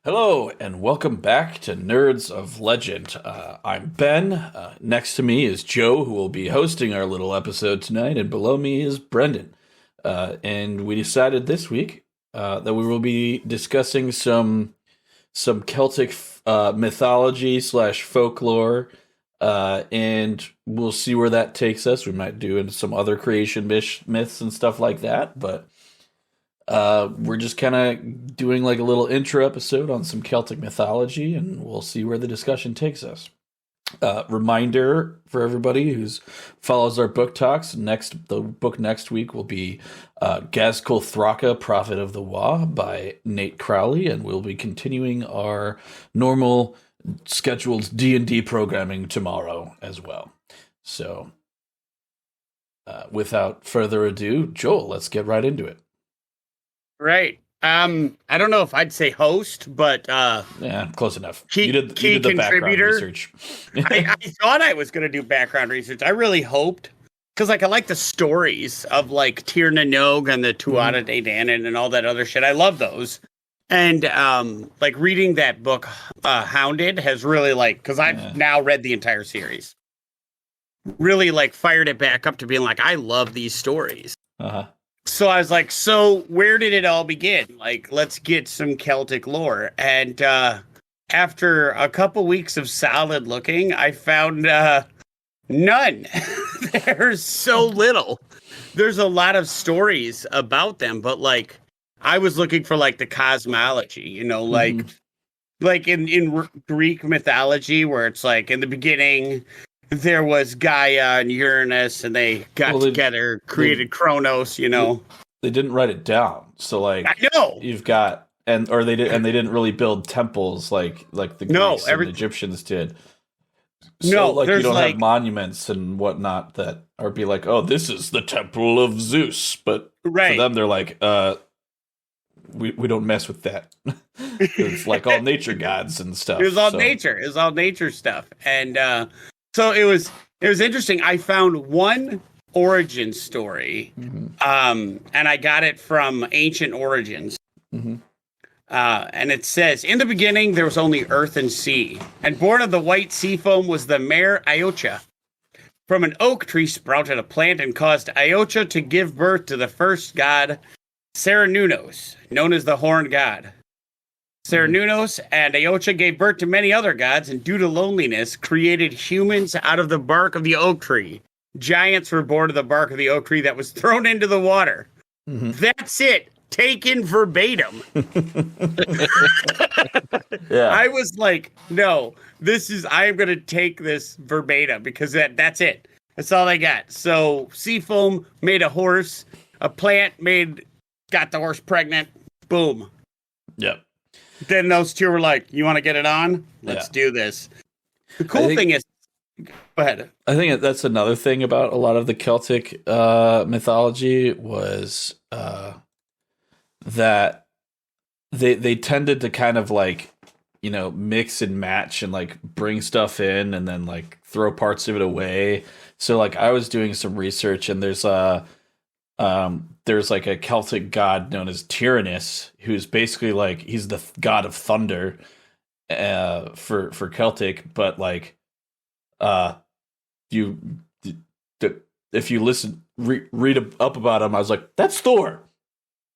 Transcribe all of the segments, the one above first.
Hello, and welcome back to Nerds of Legend. I'm Ben. Next to me is Joe, who will be hosting our little episode tonight, and below me is Brendan. And we decided this week that we will be discussing some Celtic mythology slash folklore, and we'll see where that takes us. We might do into some other creation myths and stuff like that, but we're just kind of doing like a little intro episode on some Celtic mythology, and we'll see where the discussion takes us. Reminder for everybody who follows our book talks, the book next week will be Gazkul Thraka, Prophet of the Wa by Nate Crowley, and we'll be continuing our normal scheduled D&D programming tomorrow as well. So, without further ado, Joel, let's get right into it. Right. I don't know if I'd say host, but yeah, close enough. You did the background research. I thought I was going to do background research. I really hoped, because I like the stories of like Tir na Nog and the Tuatha De Danann and all that other shit. I love those. And like reading that book, Hounded, has really because I've now read the entire series. Really fired it back up to being like, I love these stories. Uh-huh. So I was like, so where did it all begin? Let's get some Celtic lore. And after a couple weeks of solid looking, I found none. There's so little. There's a lot of stories about them, but I was looking for the cosmology, like in Greek mythology, where it's in the beginning there was Gaia and Uranus, and they got together, created Kronos. They didn't write it down, so I know you've got they didn't really build temples like the Greeks and the Egyptians did. So you don't have monuments and whatnot that are be like, oh, this is the temple of Zeus, but for them they're like, we don't mess with that. It's all nature gods and stuff. It was all nature. It was all nature stuff, and so it was interesting. I found one origin story, and I got it from Ancient Origins. And it says, in the beginning, there was only earth and sea, and born of the white sea foam was the mare Iocha. From an oak tree sprouted a plant and caused Iocha to give birth to the first god, Cernunnos, known as the horned god. Cernunnos and Iocha gave birth to many other gods, and due to loneliness, created humans out of the bark of the oak tree. Giants were born of the bark of the oak tree that was thrown into the water. That's it. Taken verbatim. Yeah. I was like, no, I'm going to take this verbatim because that's it. That's all I got. So seafoam made a horse, a plant got the horse pregnant. Boom. Yep. Then those two were like, you want to get it on? Let's do this. The cool thing is, go ahead. I think that's another thing about a lot of the Celtic mythology was that they tended to kind of mix and match and bring stuff in and then throw parts of it away. So I was doing some research, and there's a Celtic god known as Tyrannus, who's basically he's the god of thunder for Celtic, but if you read up about him, I was like, that's Thor.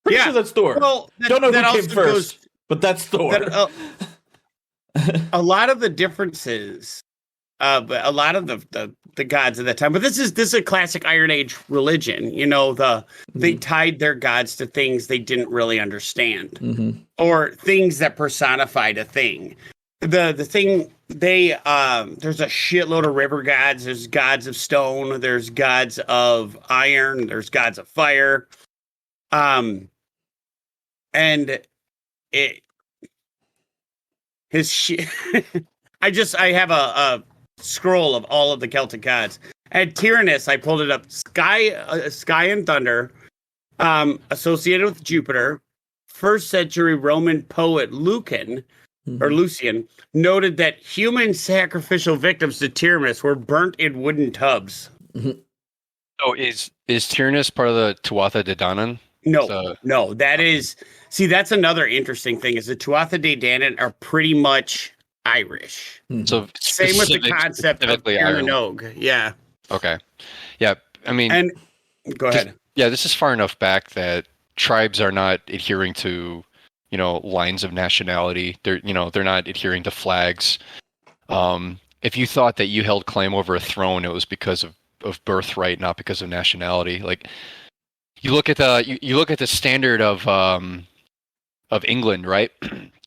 Pretty sure that's Thor. Well, don't know who came first, but that's Thor. A lot of the differences, but a lot of the gods at that time. But this is a classic Iron Age religion. They tied their gods to things they didn't really understand, or things that personified a thing. The thing there's a shitload of river gods. There's gods of stone. There's gods of iron. There's gods of fire. And I have a scroll of all of the Celtic gods. And Tyrannus, I pulled it up. Sky and thunder, associated with Jupiter. First century Roman poet Lucian noted that human sacrificial victims to Tyrannus were burnt in wooden tubs. So is Tyrannus part of the Tuatha De Danann? No, So, no, that is that's another interesting thing is the Tuatha De Danann are pretty much Irish. so Same with the concept of specifically Ireland. Ernanog. Yeah. Okay. Yeah. I mean, And go ahead. this is far enough back that tribes are not adhering to, lines of nationality. They're not adhering to flags. If you thought that you held claim over a throne, it was because of birthright, not because of nationality. Like, you look at you look at the standard of England, right?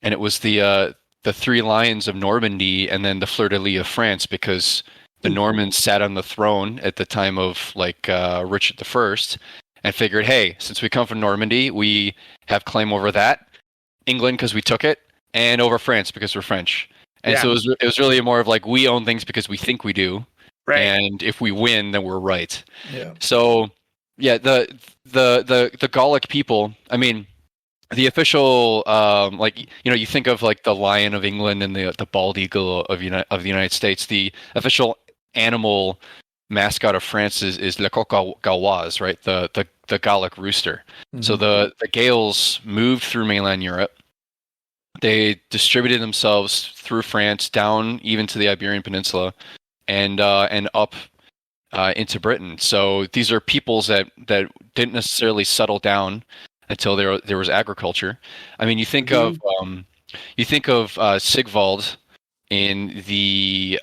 And it was the three lions of Normandy and then the fleur-de-lis of France, because the Normans sat on the throne at the time of Richard I and figured, hey, since we come from Normandy, we have claim over that. England because we took it, and over France because we're French. And so it was really more of like, we own things because we think we do, Right. and if we win, then we're right. Yeah. So yeah, the Gallic people. I mean, the official you think of like the Lion of England and the bald eagle of the United States. The official animal mascot of France is Le Coq Gaulois, right? The Gallic rooster. Mm-hmm. So the Gaels moved through mainland Europe. They distributed themselves through France down even to the Iberian Peninsula, and up into Britain. So these are peoples that didn't necessarily settle down until there was agriculture. I mean, you think of Sigvald in the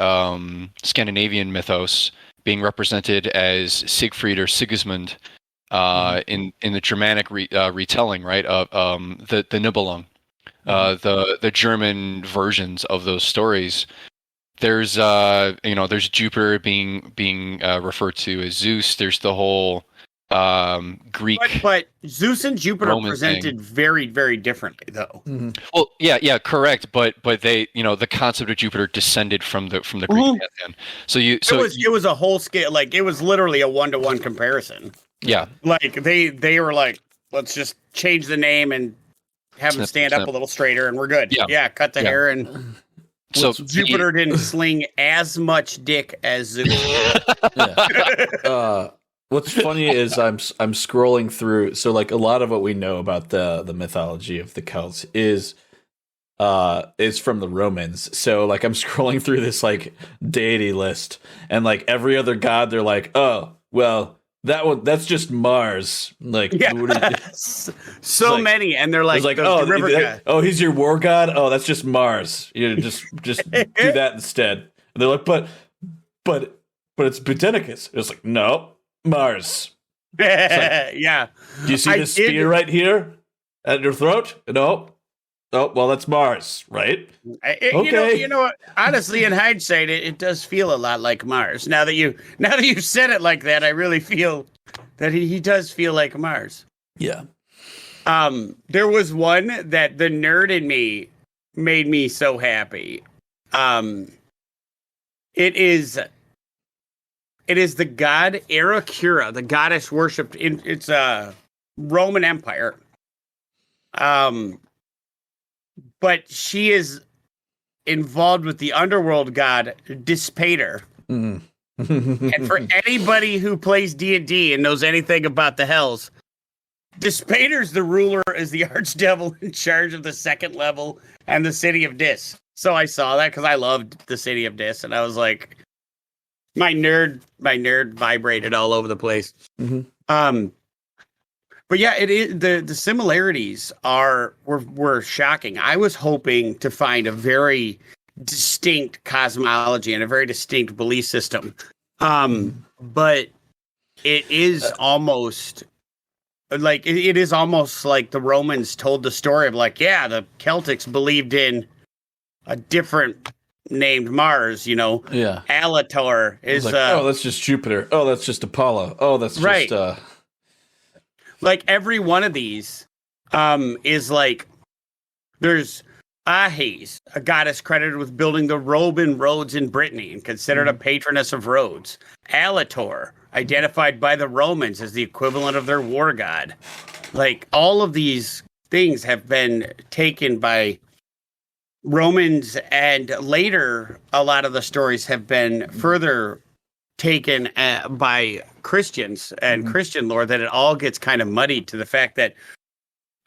Scandinavian mythos being represented as Siegfried or Sigismund in the Germanic retelling, right, of the Nibelung. The German versions of those stories. There's there's Jupiter being referred to as Zeus. There's the whole Greek. But Zeus and Jupiter Roman presented thing. very, very differently, though. Mm-hmm. Well, yeah, correct. But they, the concept of Jupiter descended from the Greek pantheon. So it was a whole scale. Like, it was literally a 1-to-1 comparison. Yeah. Like they were like, let's just change the name and have him stand up a little straighter, and we're good. Yeah. Cut the hair, and So Jupiter didn't sling as much dick as Zeus. What's funny is I'm scrolling through. So like a lot of what we know about the mythology of the Celts is from the Romans. So like I'm scrolling through this like deity list, and like every other god, they're like, oh well, that's just Mars. Like, so like, many, and they're like, oh, the river guy. He's your war god. Oh, that's just Mars. Just do that instead. And they're like, but it's Britannicus. It's like, no, Mars. Like, Yeah. Do you see this spear right here at your throat? No. Oh, well, that's Mars, right? Okay. You know, honestly, in hindsight, it does feel a lot like Mars. Now that you said it like that, I really feel that he does feel like Mars. Yeah. There was one that the nerd in me made me so happy. It is the god Aracura, the goddess worshipped in it's a Roman Empire. But she is involved with the underworld god Dispater. Mm. And for anybody who plays D&D and knows anything about the Hells, Dispater's the ruler, is the archdevil in charge of the second level and the city of Dis. So I saw that because I loved the city of Dis, and I was like, my nerd vibrated all over the place. Mm-hmm. But yeah, it is the similarities were shocking. I was hoping to find a very distinct cosmology and a very distinct belief system. But it is almost like it is almost like the Romans told the story of like, yeah, the Celtics believed in a different named Mars, Yeah. Alator is like, oh, that's just Jupiter. Oh, that's just Apollo. Oh, that's right. Just like every one of these is like, there's Ahes, a goddess credited with building the Roman roads in Brittany and considered a patroness of roads. Alator, identified by the Romans as the equivalent of their war god. Like, all of these things have been taken by Romans, and later a lot of the stories have been further taken by Christians and Christian lore that it all gets kind of muddied to the fact that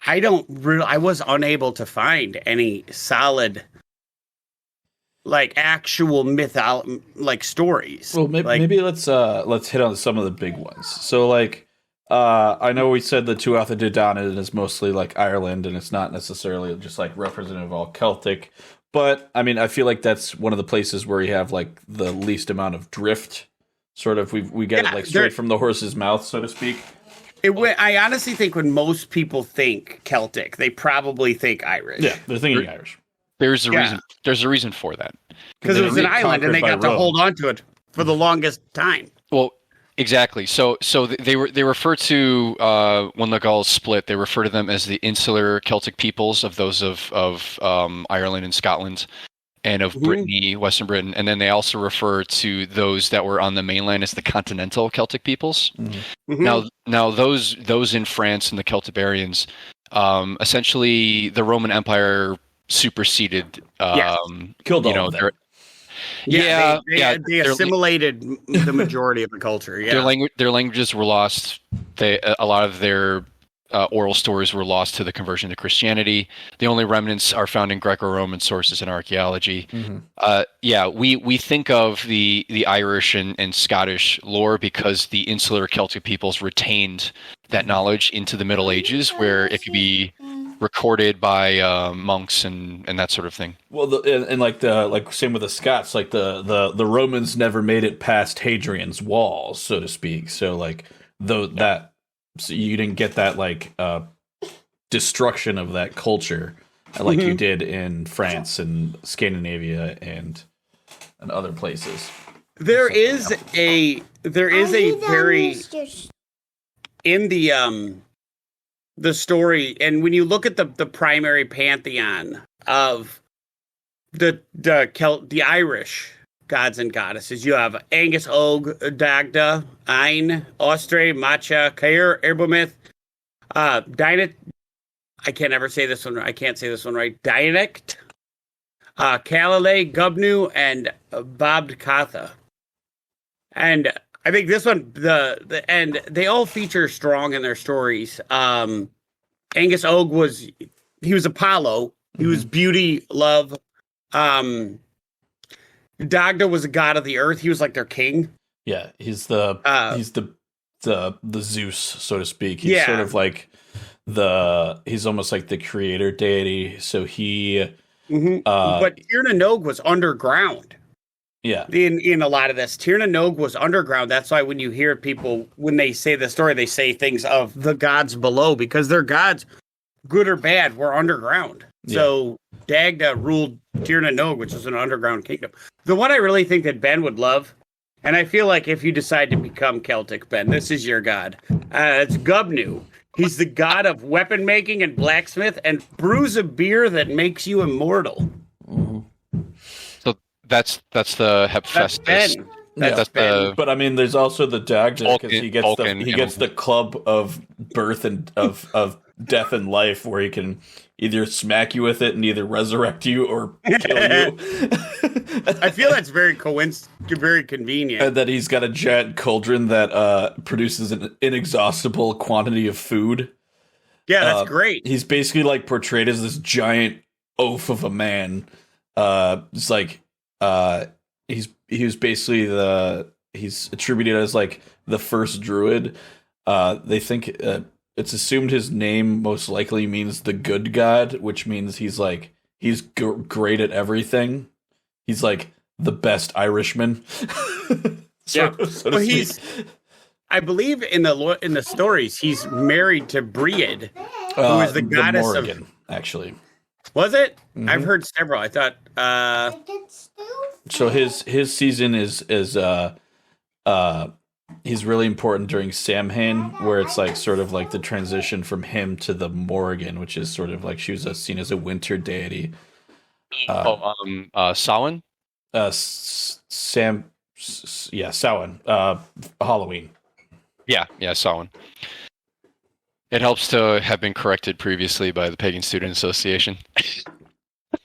I was unable to find any solid, like, actual like stories. Well, maybe let's hit on some of the big ones. So, like, I know we said the Tuatha De Danann is mostly like Ireland, and it's not necessarily just like representative of all Celtic. But I mean, I feel like that's one of the places where you have like the least amount of drift. Sort of, we get it like straight from the horse's mouth, so to speak. I honestly think when most people think Celtic, they probably think Irish. Yeah, they're thinking Irish. There's a reason. There's a reason for that. Because it was an island, and they got to hold on to it for the longest time. Well, exactly. So they refer to when the Gauls split, they refer to them as the insular Celtic peoples of those of Ireland and Scotland, and of Brittany, Western Britain, and then they also refer to those that were on the mainland as the continental Celtic peoples. Now those in France and the Celtiberians, essentially the Roman Empire superseded, killed all of them. They assimilated the majority of the culture. Yeah, their languages were lost. A lot of their oral stories were lost to the conversion to Christianity. The only remnants are found in Greco-Roman sources and archaeology. We think of the Irish and Scottish lore because the insular Celtic peoples retained that knowledge into the Middle Ages, where it could be recorded by monks and that sort of thing. Well, like same with the Scots, like the Romans never made it past Hadrian's walls, so to speak. So like so you didn't get that like destruction of that culture like you did in France and Scandinavia and other places. There is a very in the story, and when you look at the primary pantheon of the Irish gods and goddesses, you have Angus Og, Dagda, Ein, Ostre, Macha, Cair, Erbomith, Dynet. I can't ever say this one. I can't say this one right. Dianect, Calale, Gubnu, and Babdkatha. And I think this one, and they all feature strong in their stories. Angus Og was Apollo. He was beauty, love. Dagda was a god of the earth. He was like their king. Yeah, he's the Zeus, so to speak. He's sort of like he's almost like the creator deity. So he, but Tirna Nog was underground. Yeah, in a lot of this, Tirna Nog was underground. That's why when you hear people when they say the story, they say things of the gods below because their gods, good or bad, were underground. Yeah. So Dagda ruled Tirna Nog, which is an underground kingdom. The one I really think that Ben would love, and I feel like if you decide to become Celtic, Ben, this is your god. It's Gubnu. He's the god of weapon making and blacksmith, and brews a beer that makes you immortal. So that's the Hephaestus. That's Ben. But I mean, there's also the Dagda because he gets the club of birth and of death and life, where he can either smack you with it and either resurrect you or kill you. I feel that's very convenient. And that he's got a giant cauldron that produces an inexhaustible quantity of food. Yeah, that's great. He's basically like portrayed as this giant oaf of a man. It's like he's basically he's attributed as like the first druid. They think it's assumed his name most likely means the good god, which means he's great at everything. He's like the best Irishman. I believe in the stories he's married to Breed, who is the goddess Morrigan, of. Actually, was it? Mm-hmm. I've heard several. I thought. So his season is he's really important during Samhain, where it's like sort of like the transition from him to the Morrigan, which is sort of like she was seen as a winter deity. Samhain? Samhain. Halloween. Yeah, Samhain. It helps to have been corrected previously by the Pagan Student Association.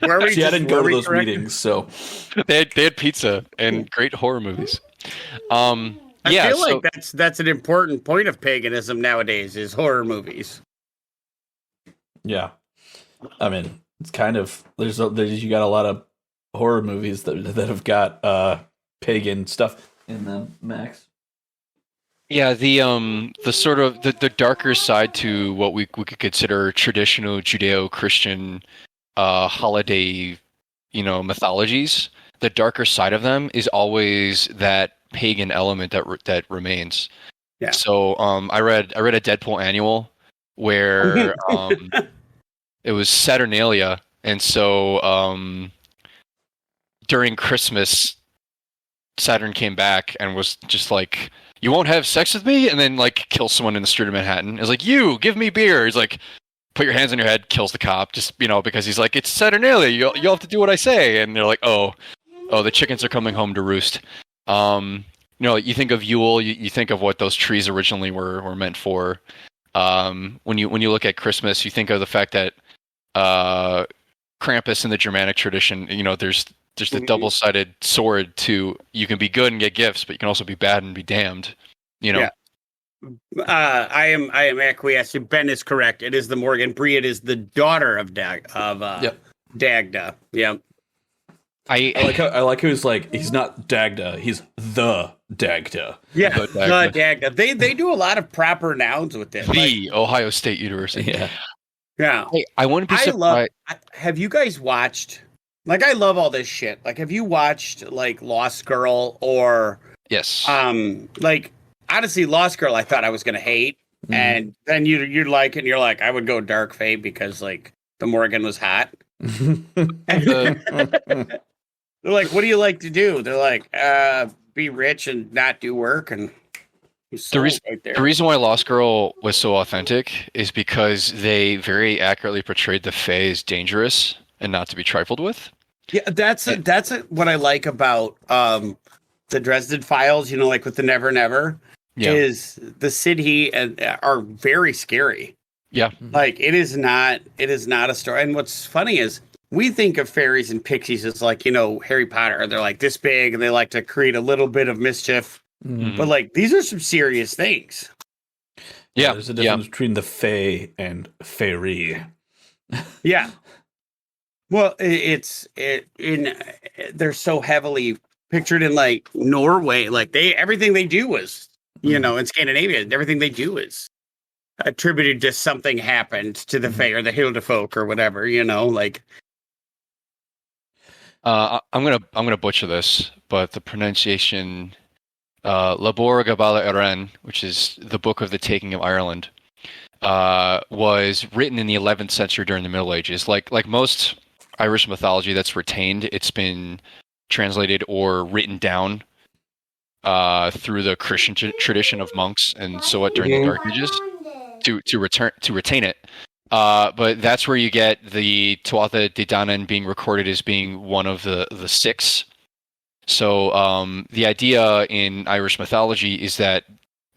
I didn't go to those meetings, so they had pizza and great horror movies. I Yeah, feel so like that's an important point of paganism nowadays is horror movies. Yeah. I mean, it's kind of there's you got a lot of horror movies that have got pagan stuff in them, Max. yeah, the sort of the darker side to what we could consider traditional Judeo-Christian holiday, mythologies. The darker side of them is always that pagan element that remains. Yeah. So I read a Deadpool annual where it was Saturnalia, and so during Christmas, Saturn came back and was just like, "You won't have sex with me," and then like kill someone in the street of Manhattan. It was like, "You give me beer." He's like, "Put your hands on your head," kills the cop, just because he's like, "It's Saturnalia, you'll have to do what I say," and they're like, "Oh, the chickens are coming home to roost." You think of Yule, you think of what those trees originally were meant for. When you look at Christmas, you think of the fact that Krampus in the Germanic tradition, there's the double-sided sword to you can be good and get gifts, but you can also be bad and be damned. Yeah. I am acquiescing. Ben is correct. It is the Morgan. Bríad is the daughter of Dagda. Yep. I like how he's not Dagda, he's the Dagda. Yeah, The the Dagda. They do a lot of proper nouns with this. The Ohio State University. Yeah. Yeah. Hey, I wouldn't be surprised. Have you guys watched? Like, I love all this shit. Like, have you watched like Lost Girl or? Yes. Like, honestly, Lost Girl, I thought I was gonna hate, and then you're like, I would go Dark Fate because like the Morgan was hot. They're like, what do you like to do? They're like, be rich and not do work. And the reason why Lost Girl was so authentic is because they very accurately portrayed the Fae as dangerous and not to be trifled with. Yeah, that's what I like about the Dresden Files. Like with the Never Never, is the city are very scary. Yeah, like it is not a story. And what's funny is we think of fairies and pixies as like Harry Potter. They're like this big and they like to create a little bit of mischief. But like these are some serious things. Yeah, there's a difference between the Fae and Fairy. Yeah. Well, they're so heavily pictured in like Norway. Like everything they do was, in Scandinavia, everything they do is attributed to something happened to the Fae or the Hildefolk or whatever. Like. I'm gonna butcher this, but the pronunciation Labor Gabala Eren, which is the Book of the Taking of Ireland, was written in the 11th century during the Middle Ages. Like most Irish mythology that's retained, it's been translated or written down through the Christian tradition of monks and so what during the Dark Ages to retain it. But that's where you get the Tuatha De Danann being recorded as being one of the six. So the idea in Irish mythology is that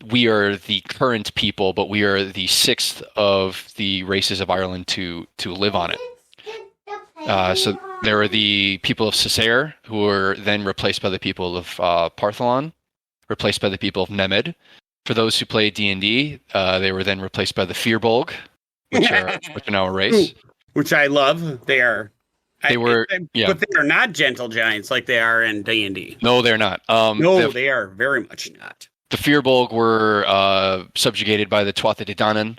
we are the current people, but we are the sixth of the races of Ireland to live on it. So there are the people of Cessair, who were then replaced by the people of Partholon, replaced by the people of Nemed. For those who play D&D, they were then replaced by the Firbolg, which are now a race. Which I love. They are. But they are not gentle giants like they are in D&D. No, they're not. They are very much not. The Firbolg were subjugated by the Tuatha De Danann,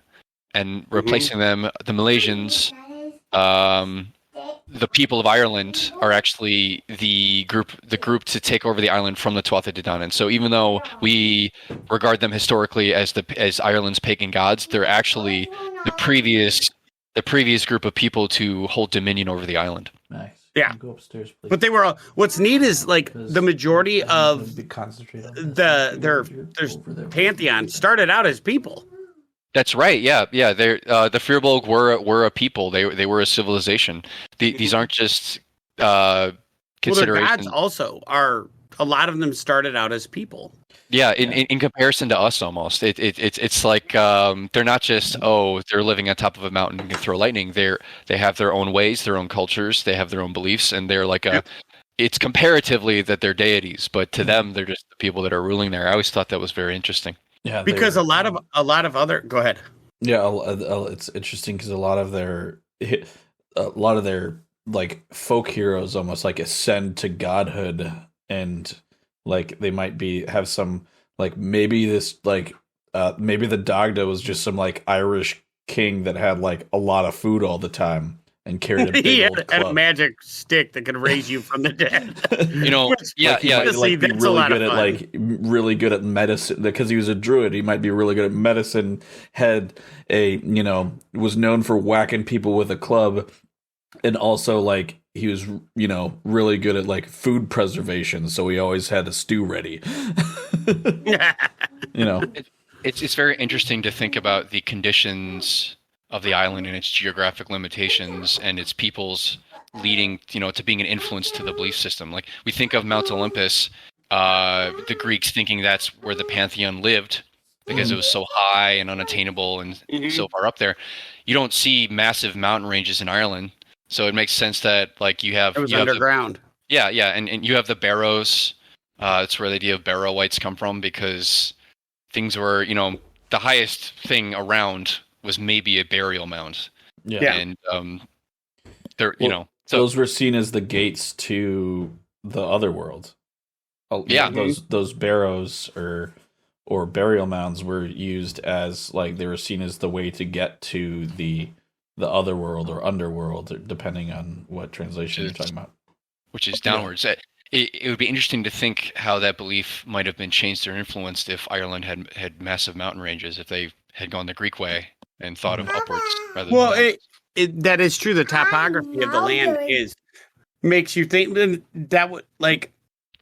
and replacing them, the Malaysians, the people of Ireland are actually the group to take over the island from the Tuatha De Danann. So even though we regard them historically as Ireland's pagan gods, they're actually the previous group of people to hold dominion over the island. Nice. Yeah. Go upstairs, please. But they were all. What's neat is like the majority of their pantheon started out as people. That's right. Yeah. They're the Firbolg were a people. They were a civilization. These aren't just considerations. Well, their gods also are. A lot of them started out as people. Yeah, in comparison to us, almost it's like they're not just they're living on top of a mountain and can throw lightning. They have their own ways, their own cultures, they have their own beliefs, and they're like it's comparatively that they're deities, but to them they're just the people that are ruling there. I always thought that was very interesting. Yeah, Because a lot of other. Go ahead. yeah, it's interesting because a lot of their like folk heroes almost like ascend to godhood, and like they might have some like maybe maybe the Dagda was just some like Irish king that had like a lot of food all the time and carried a big He old had club. a magic stick that could raise you from the dead. You know, Like, he might, honestly, like, be that's a really lot of good at fun. like really good at medicine because he was a druid. He might be really good at medicine. Had was known for whacking people with a club, and also like he was really good at like food preservation. So he always had a stew ready. you know, it's very interesting to think about the conditions of the island and its geographic limitations and its peoples leading, to being an influence to the belief system. Like we think of Mount Olympus, the Greeks thinking that's where the pantheon lived because it was so high and unattainable and so far up there. You don't see massive mountain ranges in Ireland, so it makes sense that like you have It was you have underground. and you have the barrows. That's where the idea of barrow whites come from, because things were, the highest thing around was maybe a burial mound. yeah. And there, so those were seen as the gates to the other world. Oh, Yeah. those barrows or burial mounds were used as like they were seen as the way to get to the other world or underworld, depending on what translation you're talking about. which is downwards. It would be interesting to think how that belief might have been changed or influenced if Ireland had massive mountain ranges, if they had gone the Greek way and thought of upwards rather than down. That is true. The topography of the land makes you think that would like.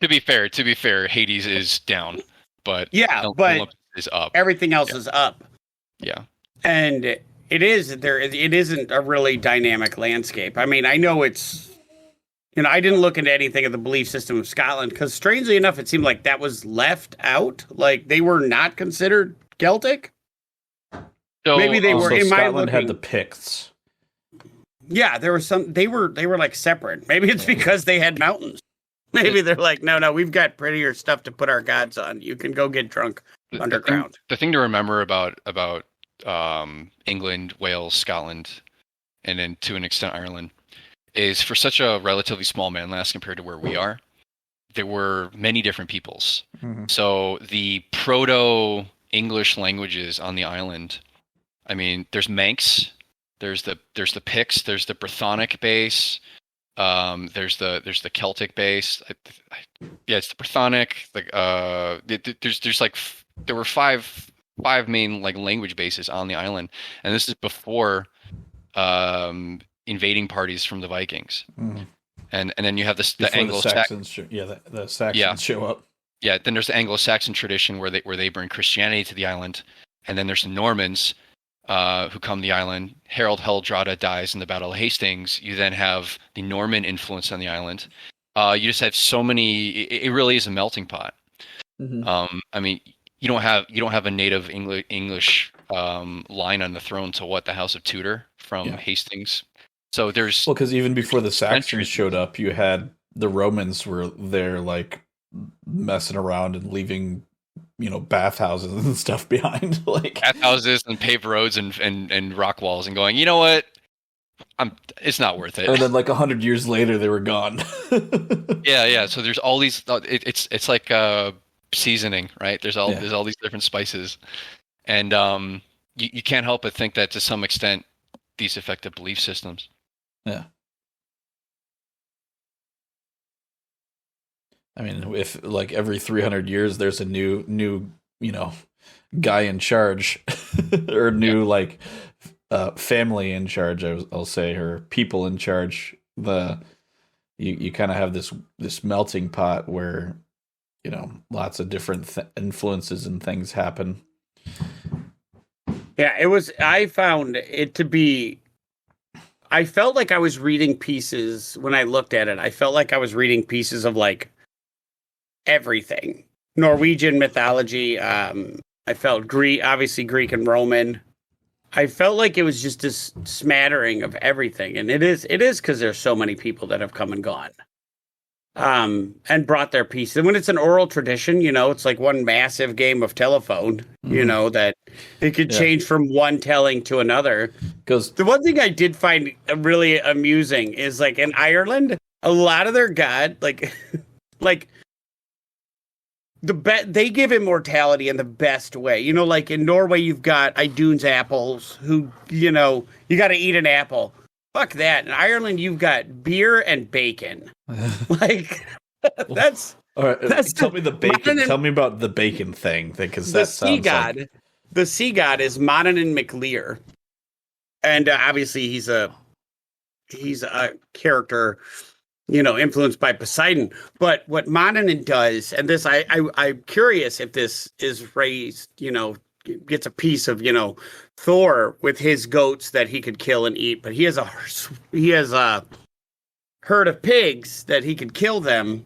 To be fair, Hades is down, but but Olympus is up. Everything else is up. Yeah. And it isn't a really dynamic landscape. I mean, I know it's, I didn't look into anything of the belief system of Scotland because strangely enough, it seemed like that was left out. Like they were not considered Celtic. So, Maybe they were. So In my Scotland had looking, the Picts. yeah, there was some. They were like separate. Maybe it's because they had mountains. Maybe they're like, no, we've got prettier stuff to put our gods on. You can go get drunk underground. The thing to remember about England, Wales, Scotland, and then to an extent Ireland, is for such a relatively small landmass compared to where we are, there were many different peoples. Mm-hmm. So the proto-English languages on the island, I mean, there's Manx, there's the Picts, there's the Brythonic base, there's the Celtic base. It's the Brythonic. There's like there were five main like language bases on the island, and this is before invading parties from the Vikings. Mm-hmm. And then you have the Before Anglo-Saxons. The Saxons show up. Yeah, then there's the Anglo-Saxon tradition where they bring Christianity to the island, and then there's the Normans who come to the island. Harold Hardrada dies in the Battle of Hastings. You then have the Norman influence on the island. You just have so many. It really is a melting pot. Mm-hmm. I mean, you don't have a native English line on the throne to what the House of Tudor from Hastings. So there's because even before the Saxons showed up, you had the Romans were there like messing around and leaving bathhouses and stuff behind, like bathhouses and paved roads and rock walls, and going, you know what, it's not worth it. And then like 100 years later, they were gone. Yeah. So there's all these. It's like seasoning, right? There's all these different spices, and you can't help but think that to some extent these affect the belief systems. Yeah. I mean, if like every 300 years there's a new guy in charge or new like family in charge, I'll say, or people in charge, you kind of have this melting pot where lots of different influences and things happen. Yeah, I found it to be. I felt like I was reading pieces when I looked at it. I felt like I was reading pieces of like everything. Norwegian mythology. I felt obviously Greek and Roman. I felt like it was just this smattering of everything. And it is because there's so many people that have come and gone. and brought their piece. And when it's an oral tradition, it's like one massive game of telephone, that it could change from one telling to another. Because the one thing I did find really amusing is like in Ireland, a lot of their god, like they give immortality in the best way. Like in Norway, you've got Idun's apples, who, you got to eat an apple. Fuck that. In Ireland, you've got beer and bacon. Like, that's... All right, that's tell me the bacon. Tell me about the bacon thing, because that sounds like... The sea god is Monaghan MacLear. And obviously, he's a character, influenced by Poseidon. But what Monaghan does, and this, I'm curious if this is raised, gets a piece of, Thor with his goats that he could kill and eat, but he has a herd of pigs that he could kill them,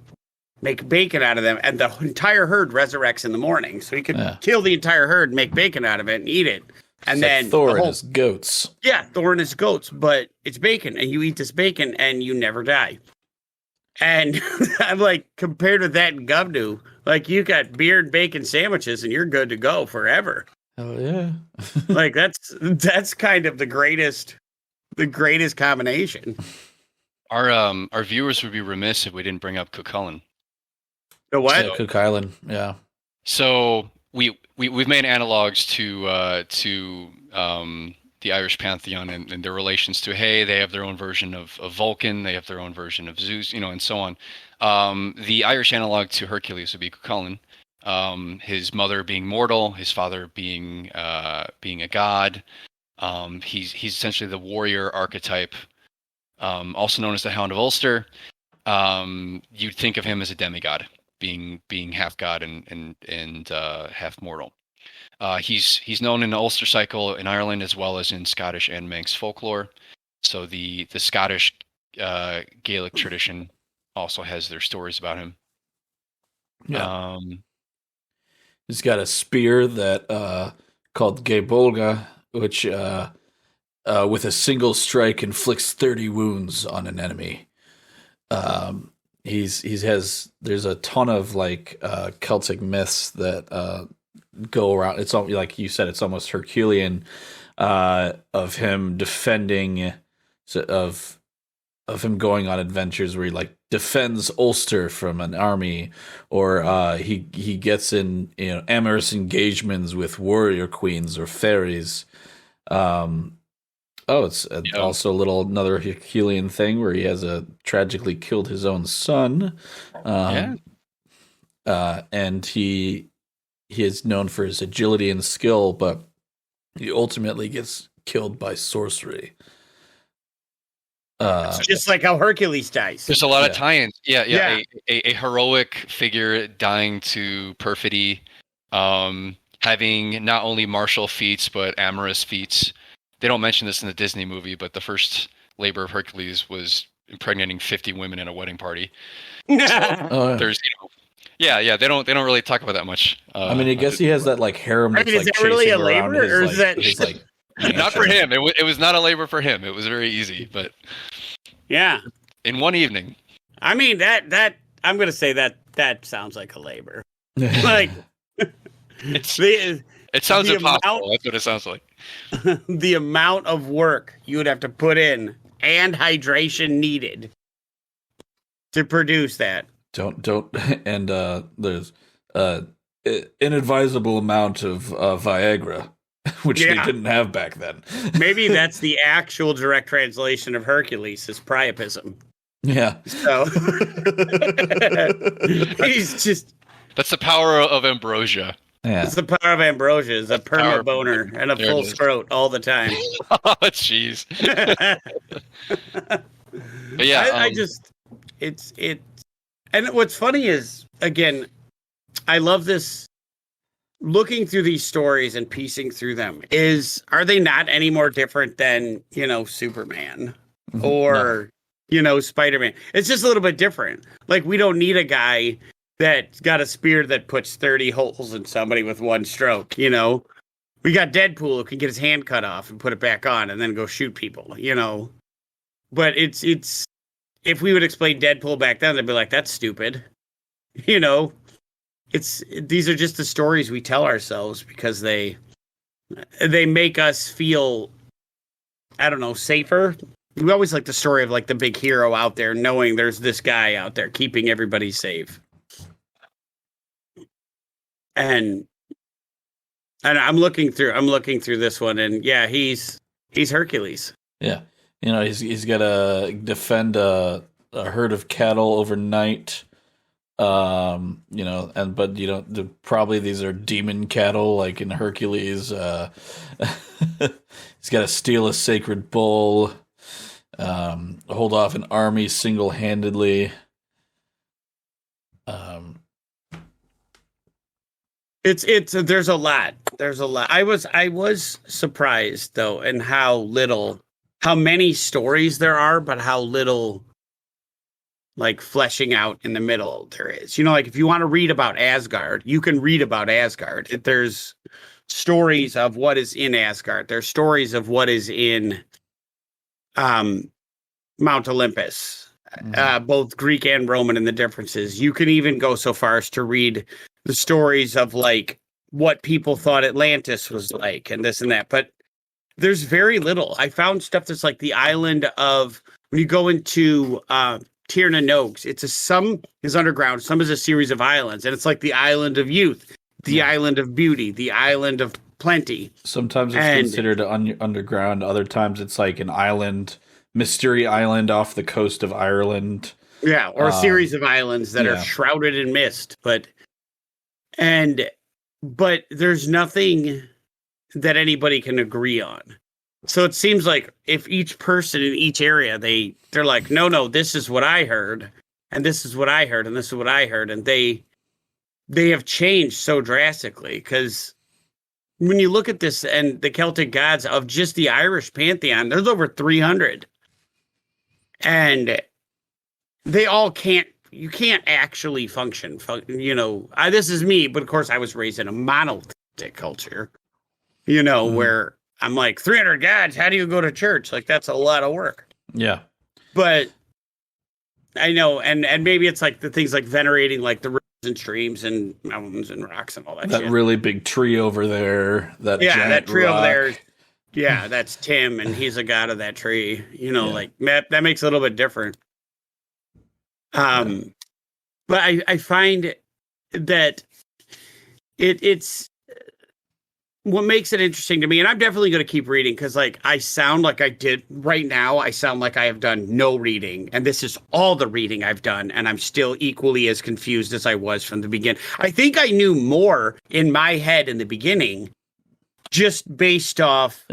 make bacon out of them, and the entire herd resurrects in the morning. So he could kill the entire herd, make bacon out of it, and eat it. And it's then like Thor and his goats. Yeah, Thor and his goats, but it's bacon, and you eat this bacon and you never die. And I'm like, compared to that in Gumnu, like you got beer and bacon sandwiches and you're good to go forever. Oh yeah. Like that's kind of the greatest combination. Our viewers would be remiss if we didn't bring up Cuchulainn. The what? So, Cook Island, yeah. So we've made analogs to the Irish pantheon and their relations to, hey, they have their own version of Vulcan, they have their own version of Zeus, and so on. The Irish analog to Hercules would be Cuchulainn. His mother being mortal, his father being a god. He's essentially the warrior archetype, also known as the Hound of Ulster. You'd think of him as a demigod, being half god and half mortal. He's known in the Ulster cycle in Ireland as well as in Scottish and Manx folklore. So the Scottish Gaelic tradition also has their stories about him. Yeah. He's got a spear that called Gaebolga, which with a single strike inflicts 30 wounds on an enemy. There's a ton of like Celtic myths that go around. It's like you said, it's almost Herculean of him defending, of him going on adventures where he like defends Ulster from an army, or he gets in amorous engagements with warrior queens or fairies. It's also another Herculean thing where he has tragically killed his own son. And he is known for his agility and skill, but he ultimately gets killed by sorcery. It's just like how Hercules dies. There's a lot of tie-ins. Yeah. A heroic figure dying to perfidy, having not only martial feats but amorous feats. They don't mention this in the Disney movie, but the first labor of Hercules was impregnating 50 women in a wedding party. So there's, they don't really talk about that much. I mean, I guess he has that like harem. That's, is that really a labor, or is that not for him? It was not a labor for him. It was very easy, but in one evening. I mean that I'm gonna say that sounds like a labor. Like it sounds impossible. That's what it sounds like. The amount of work you would have to put in and hydration needed to produce that. Don't and there's inadvisable amount of Viagra, which they didn't have back then. Maybe that's the actual direct translation of Hercules is priapism. Yeah. So he's just that's the power of ambrosia. Yeah. It's the power of ambrosia, is a perma boner and a full scrot all the time. Oh, jeez. But yeah, I just it's and what's funny is, again, I love this looking through these stories and piecing through them. Are they not any more different than, Superman or, Spider-Man? It's just a little bit different. Like, we don't need a guy that's got a spear that puts 30 holes in somebody with one stroke, We got Deadpool who can get his hand cut off and put it back on and then go shoot people, But it's if we would explain Deadpool back then, they'd be like, "That's stupid." These are just the stories we tell ourselves because they make us feel, I don't know, safer. We always like the story of like the big hero out there, knowing there's this guy out there keeping everybody safe. And I'm looking through this one, and yeah, he's Hercules. Yeah, he's got to defend a herd of cattle overnight. Probably these are demon cattle, like in Hercules. He's got to steal a sacred bull, hold off an army single-handedly. There's a lot. I was surprised though, in how many stories there are, but how little like fleshing out in the middle there is. Like if you want to read about Asgard, you can read about Asgard. There's stories of what is in Asgard. There's stories of what is in Mount Olympus, both Greek and Roman, and the differences. You can even go so far as to read the stories of like what people thought Atlantis was like and this and that. But there's very little. I found stuff that's like the island of, when you go into Tirna Nogs, some is underground, some is a series of islands, and it's like the island of youth, the island of beauty, the island of plenty. Sometimes it's considered underground, other times it's like an island, mystery island off the coast of Ireland. Yeah, or a series of islands that are shrouded in mist, but there's nothing that anybody can agree on. So it seems like if each person in each area, they're like, no, this is what I heard, and this is what I heard, and this is what I heard, and they have changed so drastically. Because when you look at this and the Celtic gods of just the Irish pantheon, there's over 300, and they all you can't actually function. This is me, but of course I was raised in a monotheistic culture, where I'm like, 300 gods, how do you go to church? Like, that's a lot of work. Yeah. But I know, and maybe it's like the things like venerating like the rivers and streams and mountains and rocks and all that shit. That really big tree over there. That tree rock. over there. Yeah, that's Tim, and he's a god of that tree. Like that makes it a little bit different. But I find that it's what makes it interesting to me, and I'm definitely going to keep reading, because like I sound like I did right now. I sound like I have done no reading, and this is all the reading I've done, and I'm still equally as confused as I was from the beginning. I think I knew more in my head in the beginning, just based off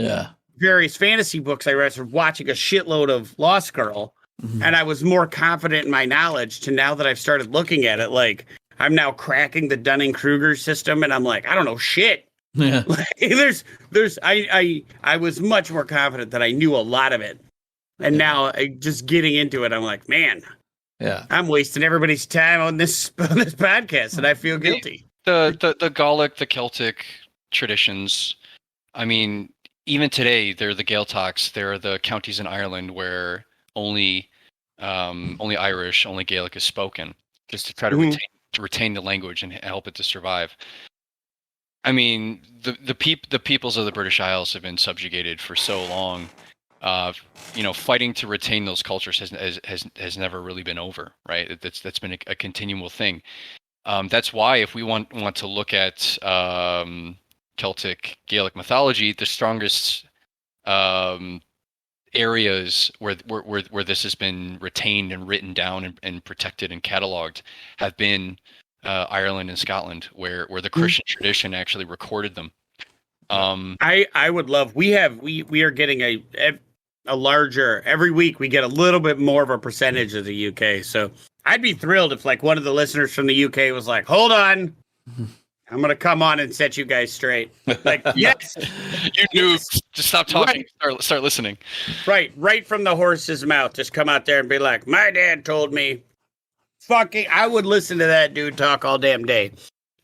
various fantasy books I read from watching a shitload of Lost Girl, and I was more confident in my knowledge to now that I've started looking at it. Like, I'm now cracking the Dunning-Kruger system, and I'm like, I don't know shit. Yeah. I was much more confident that I knew a lot of it, and now just getting into it, I'm like, man, I'm wasting everybody's time on this podcast, and I feel guilty. The Gallic, the Celtic traditions. I mean, even today, they're the Gaeltachts. They're the counties in Ireland where only Irish, only Gaelic is spoken, just to try to retain the language and help it to survive. I mean, the peoples of the British Isles have been subjugated for so long. Fighting to retain those cultures has never really been over, right? That's been a continual thing. That's why if we want to look at Celtic Gaelic mythology, the strongest areas where this has been retained and written down and protected and cataloged have been Ireland and Scotland, where the Christian tradition actually recorded them. I would love. We are getting a larger every week. We get a little bit more of a percentage of the UK. So I'd be thrilled if like one of the listeners from the UK was like, "Hold on, I'm gonna come on and set you guys straight." Like, yes, you knew. Just stop talking. Right. Start listening. Right from the horse's mouth. Just come out there and be like, "My dad told me." I would listen to that dude talk all damn day.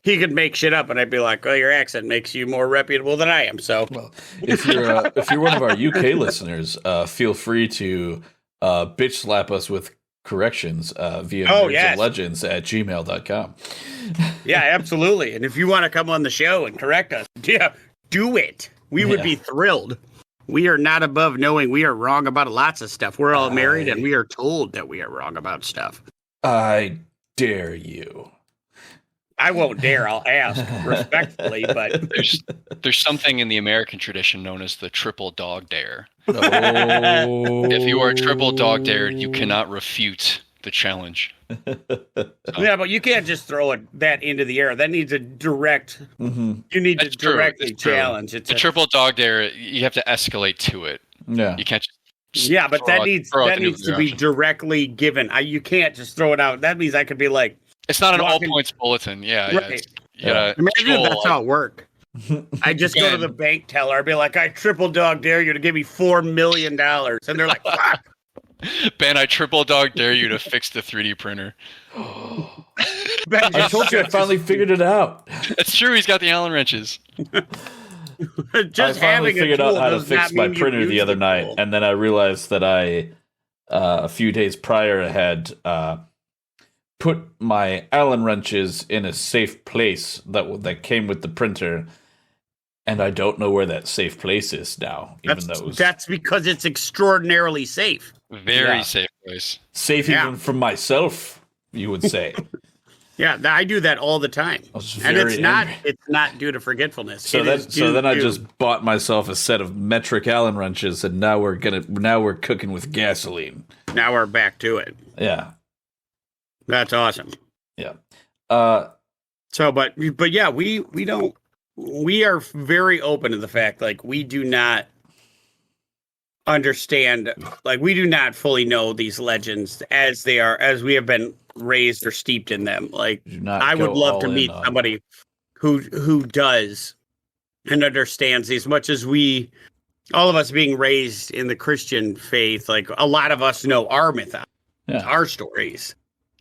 He could make shit up, and I'd be like, "Oh, your accent makes you more reputable than I am." So, well, if you're one of our UK listeners, feel free to bitch slap us with corrections via nerdsandlegends@gmail.com. Yeah, absolutely. And if you want to come on the show and correct us, yeah, do it. We would be thrilled. We are not above knowing we are wrong about lots of stuff. We're all married, and we are told that we are wrong about stuff. I dare you. I won't dare. I'll ask respectfully, but There's something in the American tradition known as the triple dog dare. Oh. If you are triple dog dared, you cannot refute the challenge. yeah, but you can't just throw that into the air. That needs a direct. You need That's to true. directly It's true. challenge. It's The triple dog dare, you have to escalate to it. Yeah. You can't just yeah, but that needs throw out the to nuclear be option. directly given. You can't just throw it out. That means I could be like, It's not an walking- all points bulletin. Yeah, Right. Yeah. imagine if that's how it worked. I just go to Again. the bank teller. I'd be like, I triple dog dare you to give me $4 million, and they're like, fuck. Ben, I triple dog dare you to fix the 3D printer. I told you I finally figured it out. It's true. He's got the Allen wrenches. Just I finally having a figured out tool how to does fix not my mean you printer the use other night, tool. and then I realized that I, a few days prior, had put my Allen wrenches in a safe place that came with the printer, and I don't know where that safe place is now. Even though it was That's because it's extraordinarily safe. Very Yeah. safe place. safe Yeah. even from myself, you would say. Yeah, I do that all the time, was and it's very not angry. due to forgetfulness. So It then, is due I to- just bought myself a set of metric Allen wrenches, and now we're cooking with gasoline. now we're back to it. Yeah, That's awesome. yeah. So, but yeah, we don't. We are very open to the fact, like, we do not understand, like, we do not fully know these legends as they are, as we have been raised or steeped in them. Like, Do not I would go love all to in meet on- somebody who does and understands as much as we, all of us being raised in the Christian faith. Like, a lot of us know our mythology, Yeah. our stories.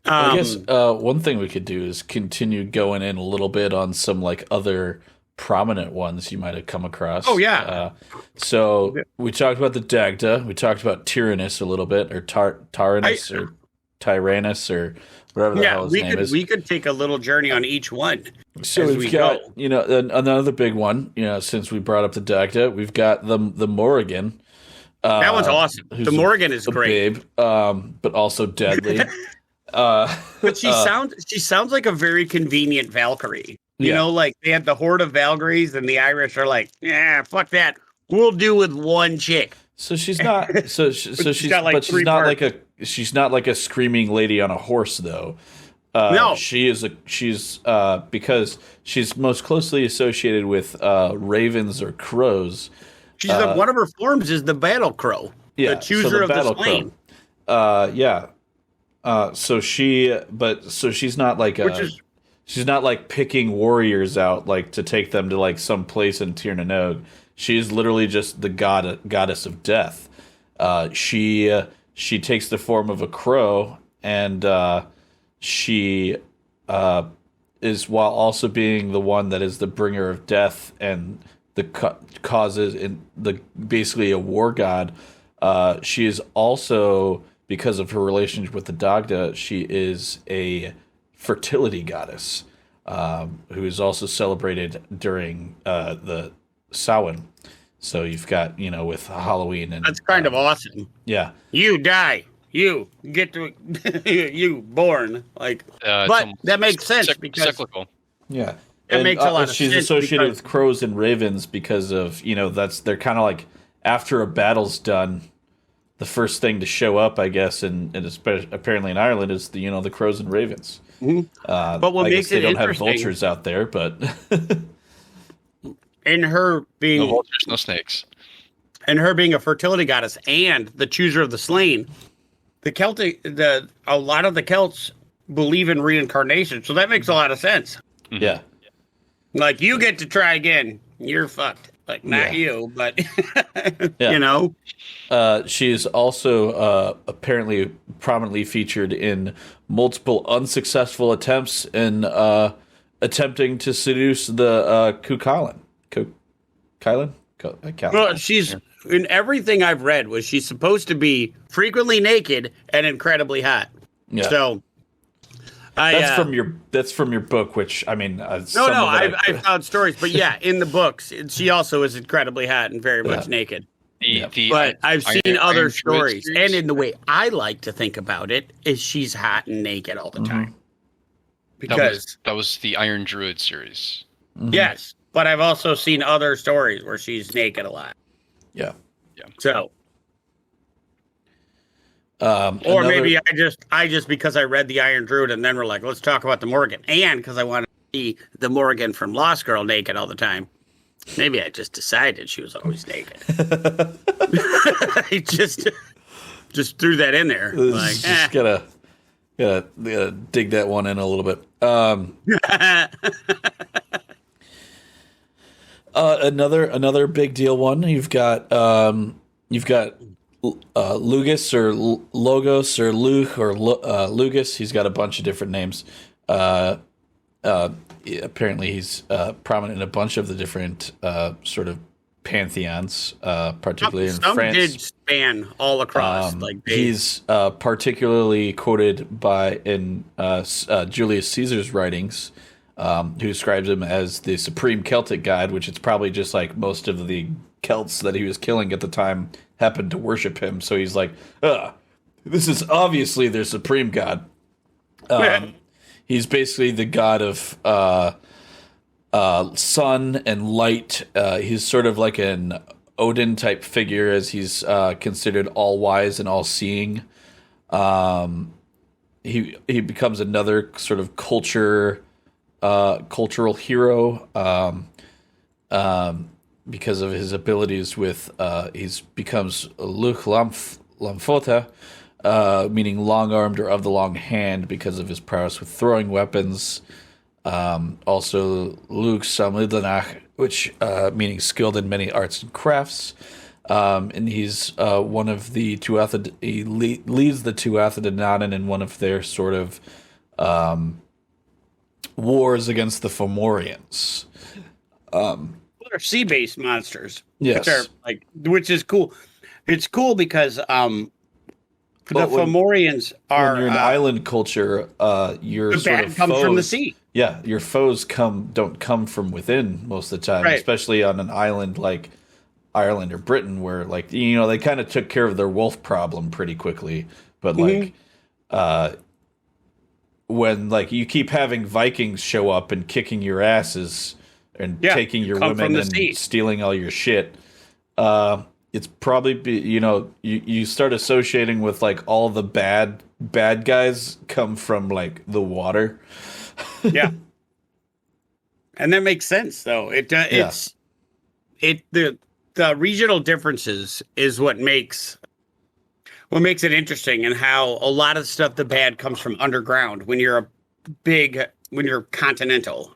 I guess one thing we could do is continue going in a little bit on some like other prominent ones you might have come across. Oh, yeah. So we talked about the Dagda. We talked about Tyrannus a little bit, or Tyrannus, or Tyrannus, or whatever the hell his name is. we could take a little journey on each one. So as we've we got, go. another big one. Since we brought up the Dagda, we've got the Morrigan. That one's awesome. who's The Morgan is a great. babe, but also deadly. But she sounds like a very convenient Valkyrie. You Yeah. know, like they had the horde of Valkyries, and the Irish are like, yeah, fuck that. We'll do with one chick. So she's not. So she's got, like, but she's three not parts. like a. She's not like a screaming lady on a horse, though. No. She's because she's most closely associated with ravens or crows. She's one of her forms is the battle crow, Yeah, the chooser of the battle slain. crow. Yeah. So she's not like Which is- she's not like picking warriors out like to take them to like some place in Tir na Nog. She's literally just the goddess of death. She takes the form of a crow, and she is, while also being the one that is the bringer of death and the causes in the basically a war god. She is also, because of her relationship with the Dagda, she is a fertility goddess who is also celebrated during the Samhain. So you've got, with Halloween and That's kind of awesome. yeah. You die. You get to you born. Like, It's but almost that makes sense because cyclical. Yeah. It makes a lot of she's sense associated because- with crows and ravens because of, they're kind of like after a battle's done, the first thing to show up, I guess, and especially apparently in Ireland is the crows and ravens. But what I makes guess they it don't have interesting vultures out there, but in her being No vultures, no snakes. a fertility goddess and the chooser of the slain, a lot of the Celts believe in reincarnation, so that makes a lot of sense. yeah. Like, you get to try again. You're fucked. Like, not you, but Yeah. She is also apparently prominently featured in multiple unsuccessful attempts in attempting to seduce the Cuchulainn. Well, she's in everything I've read was she's supposed to be frequently naked and incredibly hot. Yeah. So that's from your book, which I mean, I found stories, but yeah, in the books, she also is incredibly hot and very much naked. But I've seen other stories, and in the way I like to think about it is she's hot and naked all the time. Because that was the Iron Druid series. Mm-hmm. Yes, but I've also seen other stories where she's naked a lot. Yeah. So. Or maybe I just because I read the Iron Druid and then we're like, let's talk about the Morgan, and because I want to see the Morgan from Lost Girl naked all the time. Maybe I just decided she was always naked. I just threw that in there. Like, just gotta dig that one in a little bit. Another big deal one. You've got Lugus or Logos or Luke or Lugus. He's got a bunch of different names. Apparently, he's prominent in a bunch of the different sort of pantheons, particularly in France. Some did span all across. He's particularly quoted in Julius Caesar's writings, who describes him as the supreme Celtic god, which it's probably just like most of the Celts that he was killing at the time happened to worship him. So he's like, this is obviously their supreme god. He's basically the god of sun and light. He's sort of like an Odin type figure, as he's considered all wise and all seeing. He becomes another sort of cultural hero because of his abilities with he becomes Luch Lamfota, meaning long-armed or of the long hand, because of his prowess with throwing weapons. Also, Luke Samlidanach, which meaning skilled in many arts and crafts. And he's one of the he leads the Tuatha in one of their sort of wars against the Fomorians. They're sea-based monsters. Yes, which is cool. It's cool because the Fomorians are. When you're an island culture, your sort of comes from the sea. Yeah, your foes don't come from within most of the time, right. Especially on an island like Ireland or Britain, where they kind of took care of their wolf problem pretty quickly. But when you keep having Vikings show up and kicking your asses and taking your women and stealing all your shit, it's probably you start associating with all the bad guys come from the water. Yeah, and that makes sense though. The regional differences is what makes it interesting, and how a lot of stuff, the bad comes from underground when you're continental,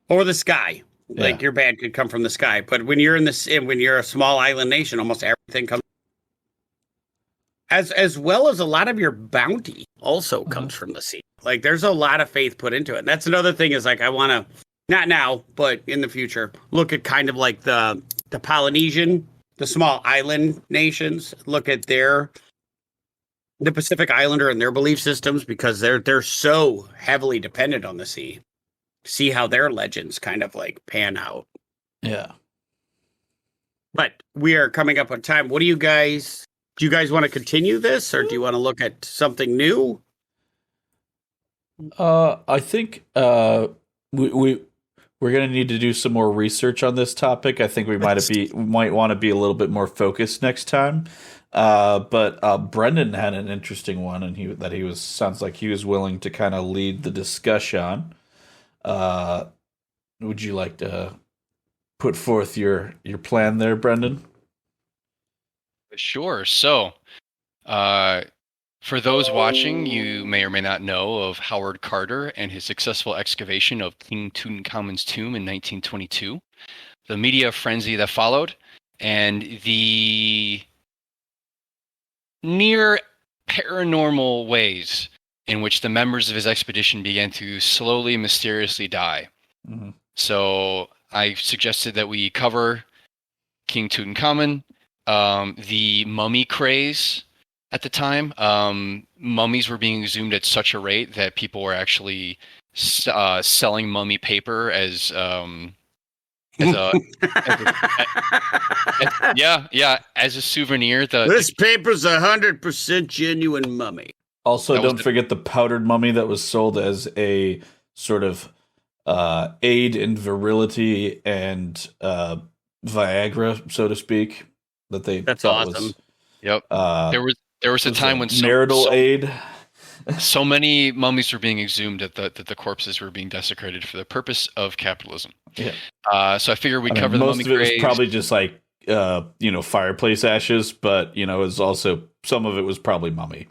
or the sky. Your bad could come from the sky, but when you're when you're a small island nation, almost everything comes. As well as a lot of your bounty also comes from the sea. There's a lot of faith put into it. And that's another thing is I want to, not now, but in the future, look at kind of the Polynesian, the small island nations, look at the Pacific Islander and their belief systems, because they're so heavily dependent on the sea. See how their legends kind of pan out. Yeah. But we are coming up on time. Do you guys want to continue this, or do you want to look at something new? I think we're going to need to do some more research on this topic. I think we might want to be a little bit more focused next time. But Brendan had an interesting one, and sounds like he was willing to kind of lead the discussion. Would you like to put forth your plan there, Brendan? Sure. So, for those watching, you may or may not know of Howard Carter and his successful excavation of King Tutankhamun's tomb in 1922, the media frenzy that followed, and the near paranormal ways in which the members of his expedition began to slowly, mysteriously die. Mm-hmm. So I suggested that we cover King Tutankhamun, the mummy craze at the time. Mummies were being exhumed at such a rate that people were actually selling mummy paper as a, as a souvenir. This paper's 100% genuine mummy. Also, don't forget the powdered mummy that was sold as a sort of aid in virility and Viagra, so to speak. That's awesome. Was, yep. There was a time when marital aid. So many mummies were being exhumed that the corpses were being desecrated for the purpose of capitalism. Yeah. So I figured we'd cover the most mummy of it was graves. probably just like fireplace ashes, but it was also some of it was probably mummy.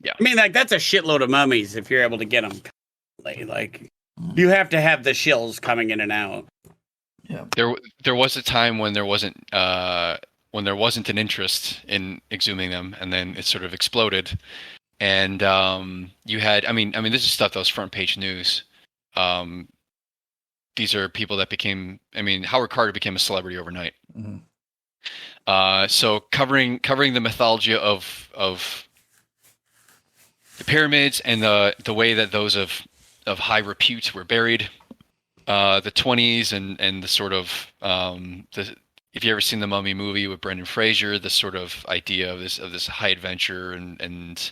Yeah. I mean, like that's a shitload of mummies if you're able to get them. Like you have to have the shills coming in and out. Yeah. There was a time when there wasn't an interest in exhuming them, and then it sort of exploded. And you had, I mean, this is stuff that was front page news. These are people that became, Howard Carter became a celebrity overnight. Mm-hmm. So covering the mythology of the pyramids and the way that those of high repute were buried, the 20s and the sort of if you ever seen the Mummy movie with Brendan Fraser, the sort of idea of this high adventure and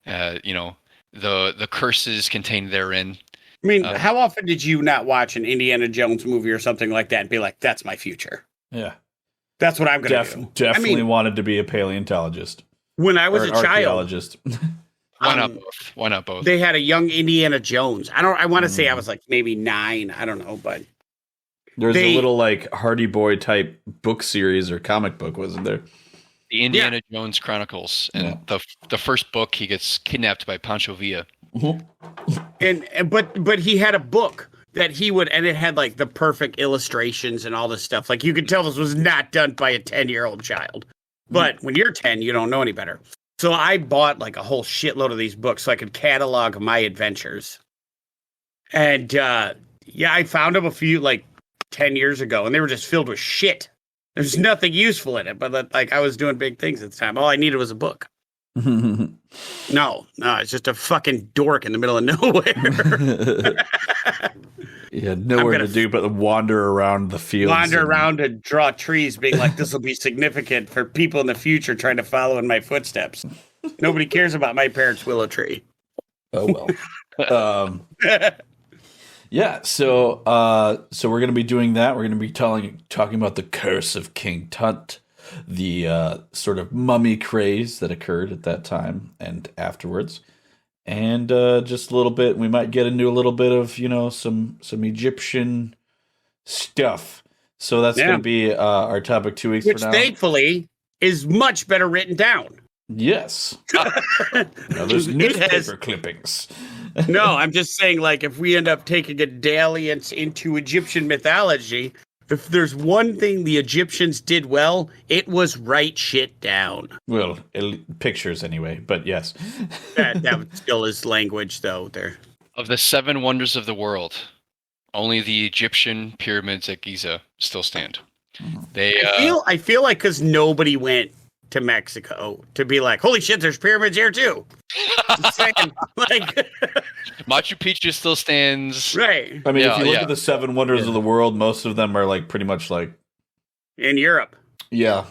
the curses contained therein. I mean, how often did you not watch an Indiana Jones movie or something like that and be like, "That's my future"? Yeah, that's what I'm going to do. Definitely wanted to be a paleontologist when I was a child. Archaeologist. Why not both? They had a young Indiana Jones. I want to say I was like maybe 9. I don't know, but there's a little like Hardy Boy type book series or comic book, wasn't there? The Indiana Jones Chronicles, and the first book, he gets kidnapped by Pancho Villa. Mm-hmm. But he had a book that he would, and it had like the perfect illustrations and all this stuff. Like you could tell this was not done by a 10-year-old child. But when you're 10, you don't know any better. So I bought like a whole shitload of these books so I could catalog my adventures. And I found them a few like 10 years ago, and they were just filled with shit. There's nothing useful in it, but like I was doing big things at the time. All I needed was a book. No, it's just a fucking dork in the middle of nowhere. You had nowhere to do but wander around the fields. Wander around and draw trees, being like, this will be significant for people in the future trying to follow in my footsteps. Nobody cares about my parents' willow tree. Oh, well. Yeah, so we're going to be doing that. We're going to be talking about the curse of King Tut, the sort of mummy craze that occurred at that time and afterwards. And just a little bit, we might get into a little bit of, some Egyptian stuff. So that's going to be our topic 2 weeks from now. Which thankfully is much better written down. Yes. Now there's newspaper clippings. No, I'm just saying, like, if we end up taking a dalliance into Egyptian mythology, if there's one thing the Egyptians did well, it was write shit down. Well, pictures anyway, but yes. that still is language, though. There. Of the 7 wonders of the world, only the Egyptian pyramids at Giza still stand. I feel like because nobody went to Mexico to be like, holy shit, there's pyramids here too. Just saying, like Machu Picchu still stands. Right. I mean, if you look at the 7 wonders of the world, most of them are like pretty much like in Europe. Yeah.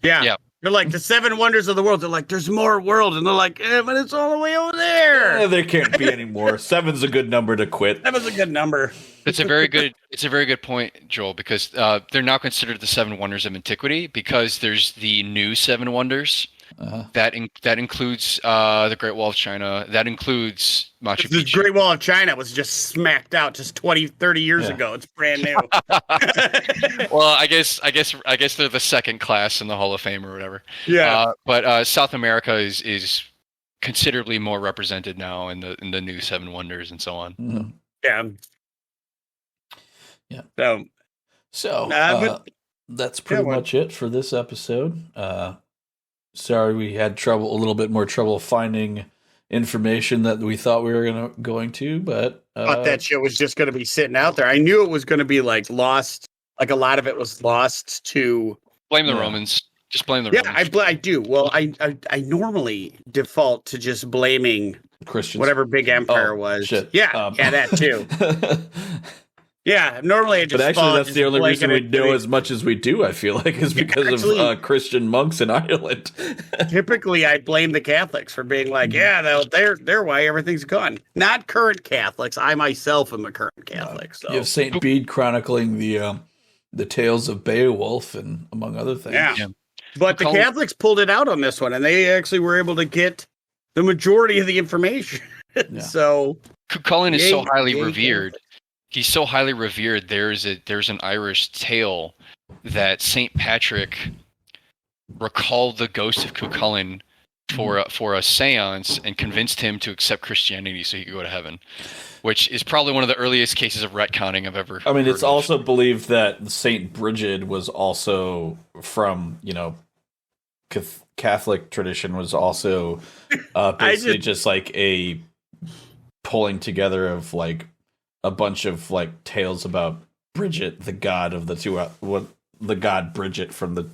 They're like the 7 wonders of the world. They're like, there's more world, and they're like, but it's all the way over there. There can't be any more. 7's a good number to quit. 7's a good number. It's a very good point, Joel, because they're now considered the 7 wonders of antiquity because there's the new 7 wonders. That includes the Great Wall of China. That includes Machu Picchu. The Great Wall of China was just smacked out just 20, 30 years ago. It's brand new. Well, I guess they're the second class in the Hall of Fame or whatever. Yeah. But South America is considerably more represented now in the new 7 wonders and so on. Mm-hmm. Yeah. Yeah. So that's pretty much it for this episode. Sorry, we had a little bit more trouble finding information that we thought we were going to, but I thought that shit was just going to be sitting out there. I knew it was going to be like lost like a lot of it was lost to Blame the Romans. Just blame the Romans. I do. Well, I normally default to just blaming Christians, whatever big empire was. Shit. Yeah, that too. Yeah, normally I just. But actually, that's the only reason we know it. as much as we do. I feel like is because of Christian monks in Ireland. Typically, I blame the Catholics for being like, yeah, they're why everything's gone. Not current Catholics. I myself am a current Catholic. So you have Saint Bede chronicling the tales of Beowulf and among other things. Yeah. But the Catholics pulled it out on this one, and they actually were able to get the majority of the information. Yeah. So Cuchulainn is so highly revered. He's so highly revered. There's an Irish tale that Saint Patrick recalled the ghost of Cuchulainn for a séance and convinced him to accept Christianity so he could go to heaven, which is probably one of the earliest cases of retconning I've ever. I mean, it's also believed that Saint Brigid was also from Catholic tradition was also basically just like a pulling together of like a bunch of like tales about Bridget, the god of the two, the god Bridget from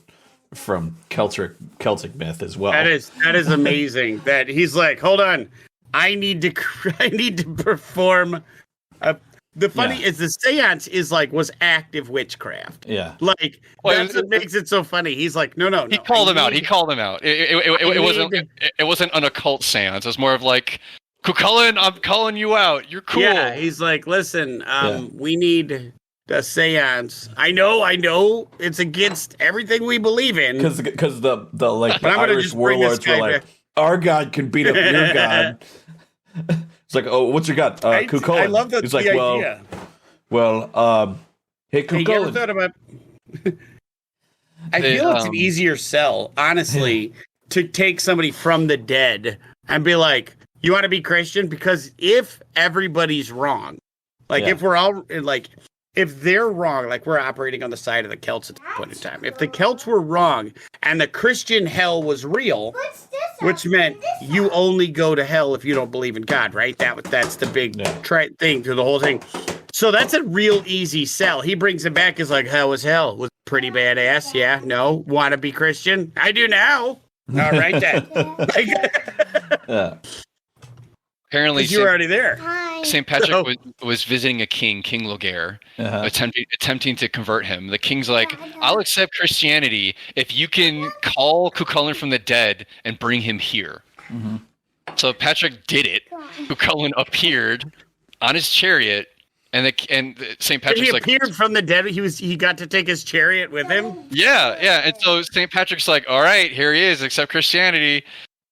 Celtic myth as well. That is amazing. That he's like, hold on, I need to perform. The funny is the seance was active witchcraft. Yeah, like that's what makes it so funny. He's like, no. He called him out. It wasn't an occult seance. It was more of like, Cuchulainn, I'm calling you out. You're cool. Yeah, he's like, listen, we need a seance. I know, it's against everything we believe in. Because the Irish warlords were like, our god can beat up your god. It's like, oh, what's your god? Cuchulainn. I love that. He's like, idea. Hey, Cuchulainn. You ever thought about? I feel it's an easier sell, honestly, to take somebody from the dead and be like, you want to be Christian? Because if everybody's wrong, if we're all if they're wrong, like we're operating on the side of the Celts at this point in time. If the Celts were wrong and the Christian hell was real, which meant you only go to hell if you don't believe in God, right? That's the big thing to the whole thing. So that's a real easy sell. He brings it back as like, hell was hell. Was pretty badass. Yeah, no. Want to be Christian? I do now. All right, then. Yeah. Apparently, you were already there. St. Patrick was visiting a king, King Logair, attempting to convert him. The king's like, I'll accept Christianity if you can call Cuchulainn from the dead and bring him here. Mm-hmm. So Patrick did it. Cuchulainn appeared on his chariot, and St. Patrick's he appeared from the dead. He got to take his chariot with him. Yeah. And so St. Patrick's like, all right, here he is, accept Christianity.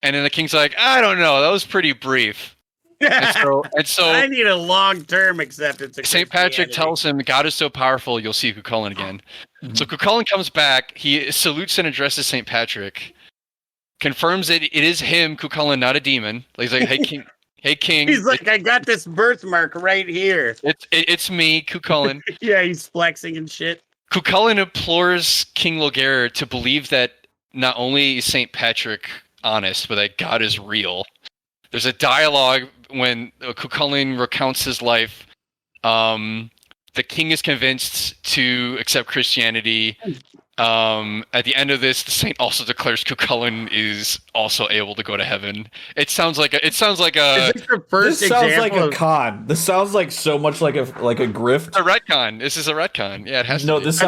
And then the king's like, I don't know, that was pretty brief. And so I need a long-term acceptance. St. Patrick tells him, God is so powerful, you'll see Cuchulainn again. Mm-hmm. So Cuchulainn comes back, he salutes and addresses St. Patrick, confirms that it is him, Cuchulainn, not a demon. He's like, hey king. He's like, I got this birthmark right here. It's me, Cuchulainn. Yeah, he's flexing and shit. Cuchulainn implores King Logair to believe that not only is St. Patrick honest, but that God is real. There's a dialogue when Cuchulainn recounts his life. The king is convinced to accept Christianity. At the end of this, the saint also declares Cuchulainn is also able to go to heaven. It sounds like a. Is this the first this sounds like example a con. This sounds like so much like a grift. A retcon. This is a retcon. Yeah, it has to. No, be. this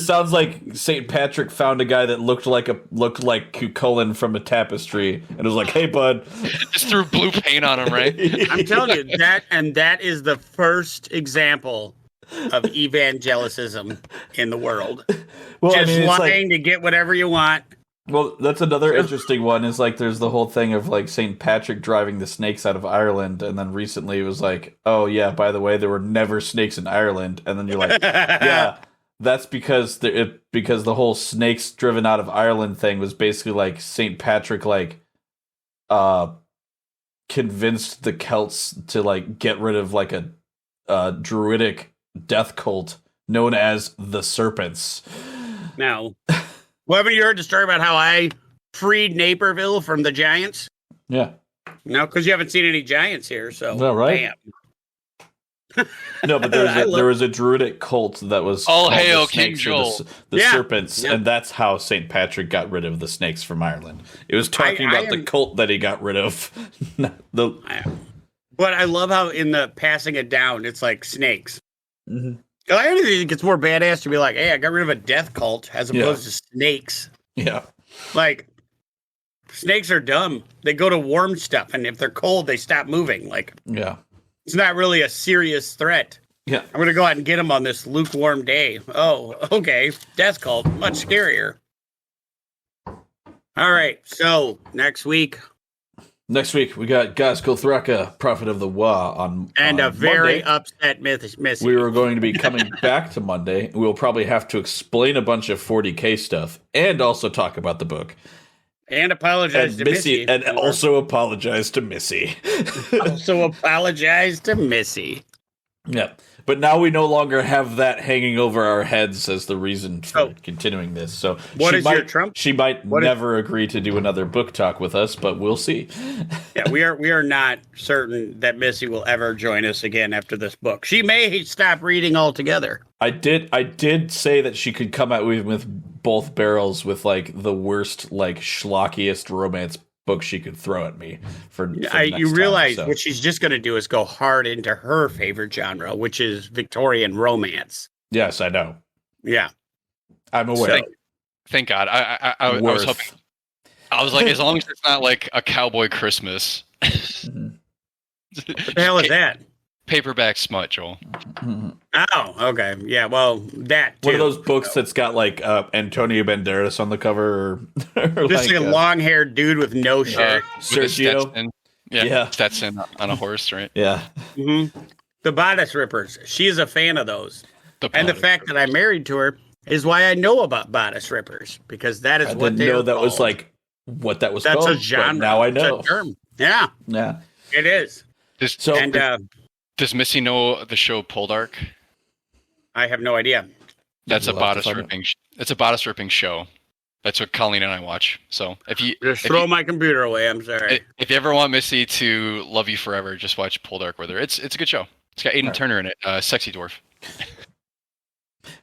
sounds like Saint Patrick found a guy that looked like Cuchulainn from a tapestry and was like, "Hey, bud," just threw blue paint on him, right? I'm telling you that is the first example of evangelicism in the world. Well, just lying to get whatever you want. Well, that's another interesting one. Is like there's the whole thing of like Saint Patrick driving the snakes out of Ireland, and then recently it was like, oh yeah, by the way, there were never snakes in Ireland, and then you're like, yeah, that's because the whole snakes driven out of Ireland thing was basically like Saint Patrick convinced the Celts to like get rid of like a druidic death cult known as the Serpents. Now, well, haven't you heard the story about how I freed Naperville from the giants? Yeah. No, because you haven't seen any giants here, so right? Bam. No, but there was a druidic cult that was All called hail the King snakes or Joel. the serpents, and that's how St. Patrick got rid of the snakes from Ireland. It was talking about the cult that he got rid of. But I love how in the passing it down, it's like snakes. Mm-hmm. I think it gets more badass to be like, hey, I got rid of a death cult as opposed to snakes. Yeah. Like, snakes are dumb. They go to warm stuff, and if they're cold, they stop moving. Like, yeah. It's not really a serious threat. Yeah. I'm going to go out and get them on this lukewarm day. Oh, okay. Death cult. Much scarier. All right. So, next week. Next week, we got Gaskell Thraka, Prophet of the Wa, on a very Monday. upset Missy. We were going to be coming back to Monday. We'll probably have to explain a bunch of 40K stuff and also talk about the book. And apologize to Missy. And also apologize to Missy. Also apologize to Missy. Yeah. But now we no longer have that hanging over our heads as the reason for continuing this. So your Trump? She might never agree to do another book talk with us, but we'll see. Yeah, we are not certain that Missy will ever join us again after this book. She may stop reading altogether. I did say that she could come out with both barrels with like the worst, like schlockiest romance book she could throw at me for you realize what she's just going to do is go hard into her favorite genre, which is Victorian romance. Yes, I know. Yeah, I'm aware. Thank God. I was hoping. I was like, as long as it's not like a cowboy Christmas. What the hell is that? Paperback smut, Joel. Oh, okay. Yeah, well, that too. One of those books that's got like Antonio Banderas on the cover, or just like a long-haired dude with no shirt, Sergio. Yeah, Stetson on a horse, right? Yeah. Mm-hmm. The Bodice Rippers. She's a fan of those, and the fact that I'm married to her is why I know about Bodice Rippers, because that is I what didn't they know are that called. was like what that was That's called. a genre. Now I know. It's a term. Yeah, it is. Does Missy know the show Poldark? I have no idea. That's a bodice ripping. It's a bodice ripping show. That's what Colleen and I watch. So if you throw my computer away, I'm sorry. If you ever want Missy to love you forever, just watch Poldark with her. It's a good show. It's got Aidan Turner in it, sexy dwarf.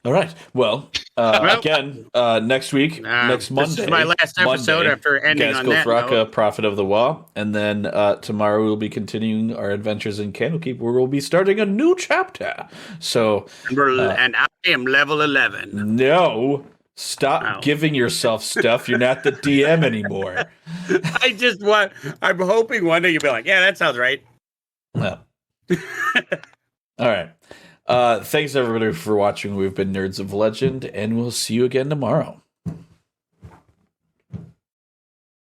All right. Well, again, next week, next Monday. This is my last episode after ending on that note. Prophet of the Wa. And then tomorrow we'll be continuing our adventures in Candlekeep, where we'll be starting a new chapter. So, and I am level 11. No. Stop giving yourself stuff. You're not the DM anymore. I'm hoping one day you'll be like, yeah, that sounds right. Well. All right. Thanks everybody for watching. We've been Nerds of Legend, and we'll see you again tomorrow.